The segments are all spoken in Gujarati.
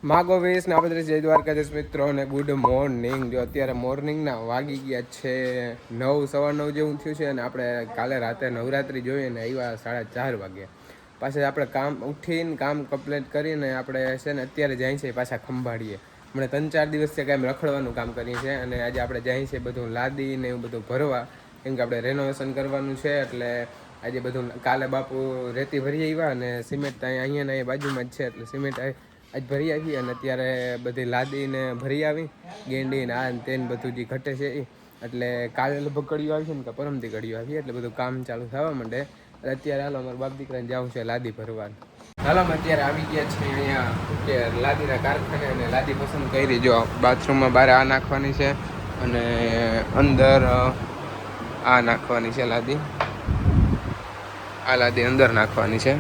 માગો વીસ ને આપણે જય દ્વારકાધીશ મિત્રો અને ગુડ મોર્નિંગ. જો અત્યારે મોર્નિંગના વાગી ગયા છે 9:15 જેવું થયું છે અને આપણે કાલે રાતે નવરાત્રિ જોઈએ ને આવ્યા 4:30 વાગે. પાછા આપણે કામ ઉઠીને કામ કમ્પ્લીટ કરીને આપણે છે ને અત્યારે જાય છે પાછા ખંભાળીએ. હમણાં 3-4 દિવસથી કાંઈ રખડવાનું કામ કરીએ છીએ અને આજે આપણે જાય છે બધું લાદી ને એવું બધું ભરવા, કેમ કે આપણે રેનોવેશન કરવાનું છે. એટલે આજે બધું કાલે બાપુ રેતી ભરી આવ્યા અને સિમેન્ટ અહીંયા બાજુમાં જ છે એટલે સિમેન્ટ આજ ભરી આવી અને અત્યારે બધી લાદીને ભરી આવી ગેંડીને આ તેને બધું જે ઘટે છે એ. એટલે કાલે લગભગ કડીઓ આવી છે ને કે પરમથી કડીઓ આવી એટલે બધું કામ ચાલુ થવા માંડે. અત્યારે હાલો અમારા બાપ દીકરાને જવું છે લાદી ભરવા. હાલો અમે અત્યારે આવી ગયા છીએ અહીંયા કે લાદીના કારખાને અને લાદી પસંદ કરી. જો બાથરૂમમાં બહાર આ નાખવાની છે અને અંદર આ નાખવાની છે લાદી. આ લાદી અંદર નાખવાની છે.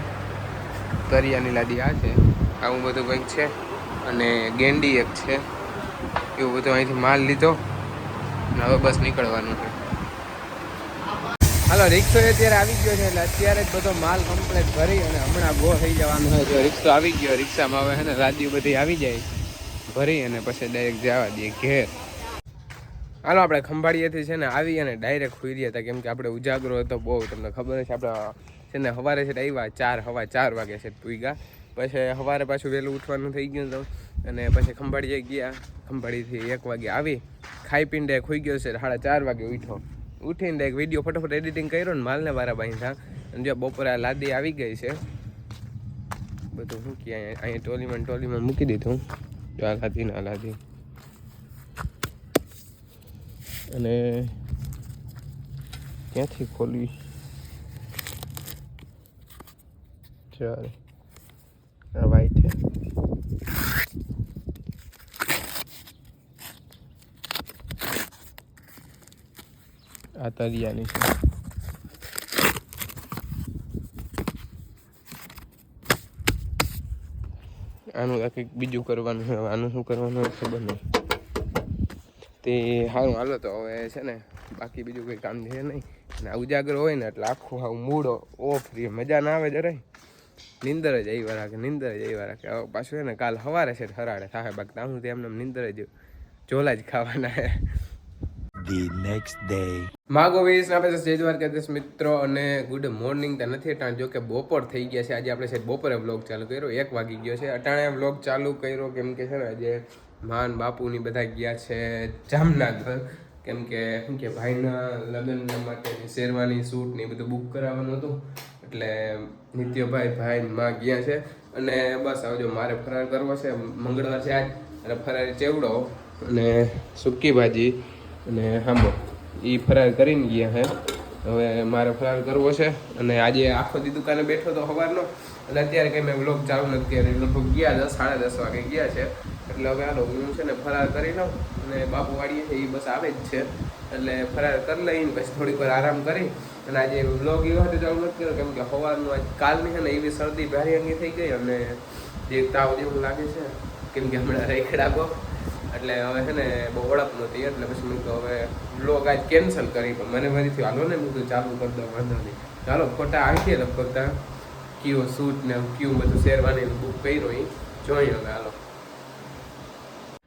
તરિયાની લાદી આ છે. આવું બધું કંઈક છે અને ગેંડી એક છે. એવું બધું અહીંથી માલ લીધો અને હવે બસ નીકળવાનું છે. હાલો રિક્ષો અત્યારે આવી ગયો છે એટલે અત્યારે જ બધો માલ કમ્પ્લીટ ભરી અને હમણાં ગો થઈ જવાનું છે. જો રિક્ષો આવી ગયો, રિક્ષામાં હવે છે ને લાદીઓ બધી આવી જાય ભરી અને પછી ડાયરેક્ટ જવા દઈએ ઘેર. હાલો આપણે ખંભાળીએથી છે ને આવી અને ડાયરેક્ટ ખુઈ રહ્યા હતા, કેમ કે આપણે ઉજાગરો હતો બહુ. તમને ખબર છે આપણે છે ને સવારે છે આવ્યા 4:15 વાગે છે પૂગ્યા. પછી સવારે પાછું વહેલું ઉઠવાનું થઈ ગયું હતું અને પછી ખંભાળીએ ગયા. ખંભાળીથી 1 વાગે આવી ખાઈ પીને ખુઈ ગયો છે. 4:30 વાગે ઉઠ્યો. ઉઠીને એક વિડીયો ફટાફટ એડિટિંગ કર્યો ને માલને વારા બાંધ્યા. અને જો બપોરે લાદી આવી ગઈ છે બધું શું કે અહીંયા ટોલીમાં મૂકી દીધું. જો આ લાદી ના લાદી અને ક્યાંથી ખોલવી ચાલે વાઈટ છે. આ તરિયાની છે. આનું કંઈક બીજું કરવાનું છે. આનું શું કરવાનું હોય ખબર નહીં. તે સારું હાલો તો હવે છે ને બાકી બીજું કંઈ કામ છે નહીં. અને ઉજાગર હોય ને એટલે આખું આવું મૂડ ઓફ રહે, મજા ના આવે જરાય. નીંદર જ આવ્યા રાખે. હવે પાછું છે ને કાલ સવારે છે હરાડે થાય બાકી તાહું એમને નીંદર જ ઝોલા જ ખાવાના છે. The next day. માગો વીસ આપણે જય દ્વારકાધીશ મિત્રો અને ગુડ મોર્નિંગ તો નથી અટાણે, જો કે બપોર થઈ ગયા છે. આજે આપણે છે બપોરે વ્લોગ ચાલુ કર્યો, 1 વાગી ગયો છે. અટાણે વ્લોગ ચાલુ કર્યો કેમ કે છે ને આજે માન બાપુની બધા ગયા છે જામનગર, કેમ કે શું કે ભાઈના લગ્ન માટે શેરવાની સૂટ ને એ બધું બુક કરાવવાનું હતું. એટલે નિત્યભાઈ માં ગયા છે અને બસ આવજો. મારે ફરાર કરવો છે, મંગળવાર છે આજ, અને ફરારી ચેવડો અને સૂકી ભાજી અને હાંબો એ ફરાર કરીને ગયા છે. હવે મારે ફરાર કરવો છે અને આજે આખો દી દુકાને બેઠો તો સવારનો અને અત્યારે કંઈ મેં વ્લોગ ચાલુ નથી કર્યો. લગભગ ગયા 10-10:30 વાગે ગયા છે. એટલે હવે હાલો હું છે ને ફરાર કરી લઉં અને બાપુ વાળીએ છે એ બસ આવે જ છે એટલે ફરાર કરી લઈને પછી થોડીક વાર આરામ કરી. અને આજે વ્લોગ એવો હતો ચાલુ નથી કર્યો કેમ કે સવારનું આજ કાલની છે ને એવી શરદી ભારી અંગી થઈ ગઈ અને જે તાવ જેવું લાગે છે કેમ કે હમણાં રેખડા બહુ એટલે હવે છે ને બહુ ઓળખ નહોતી. એટલે પછી મેં તો હવે વ્લોગ આજ કેન્સલ કરી, પણ મને ફરીથી હાલો ને હું તો ચાલુ કરી દઉં, વાંધો નહીં. ચાલો ફોટા આવી ગયા લગભગ ત્યાં કયો સૂટ ને કયું બધું શેરવાની બુક કર્યો એ જોઈએ હવે.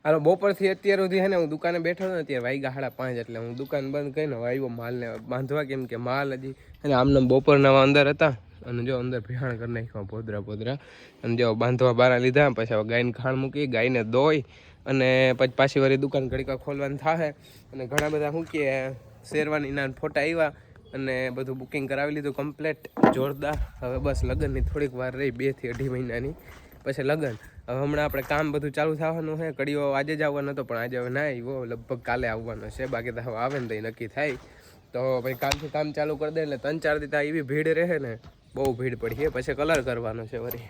હાલો બપોરથી અત્યાર સુધી છે ને હું દુકાને બેઠો હતો ને ત્યારે વાગ્યા 5:30 એટલે હું દુકાન બંધ કરીને આવ્યો માલને બાંધવા, કેમ કે માલ હજી અને આમને બપોરના અંદર હતા અને જો અંદર ભિહાણ કરી નાખ્યા પોદરા અને જો બાંધવા બારા લીધા. પછી હવે ગાયને ખાણ મૂકી, ગાયને દોઈ અને પછી પાછી વારી દુકાન ઘડીકા ખોલવાનું થાય. અને ઘણા બધા શું કે શેરવાની ના ફોટા આવ્યા અને બધું બુકિંગ કરાવી લીધું કમ્પ્લેટ જોરદાર. હવે બસ લગ્નની થોડીક વાર રહી, 2 થી 2.5 મહિનાની પછી લગ્ન. હવે હમણાં આપણે કામ બધું ચાલુ થવાનું છે. કડીઓ આજે જ આવવાનો હતો પણ આજે હવે ના આવ્યો, લગભગ કાલે આવવાનો છે. બાકી તો હવે આવે ને તો નક્કી થાય તો ભાઈ કાલથી કામ ચાલુ કરી દે એટલે 3-4 દી એવી ભીડ રહે ને, બહુ ભીડ પડી છે. પછી કલર કરવાનો છે વળી.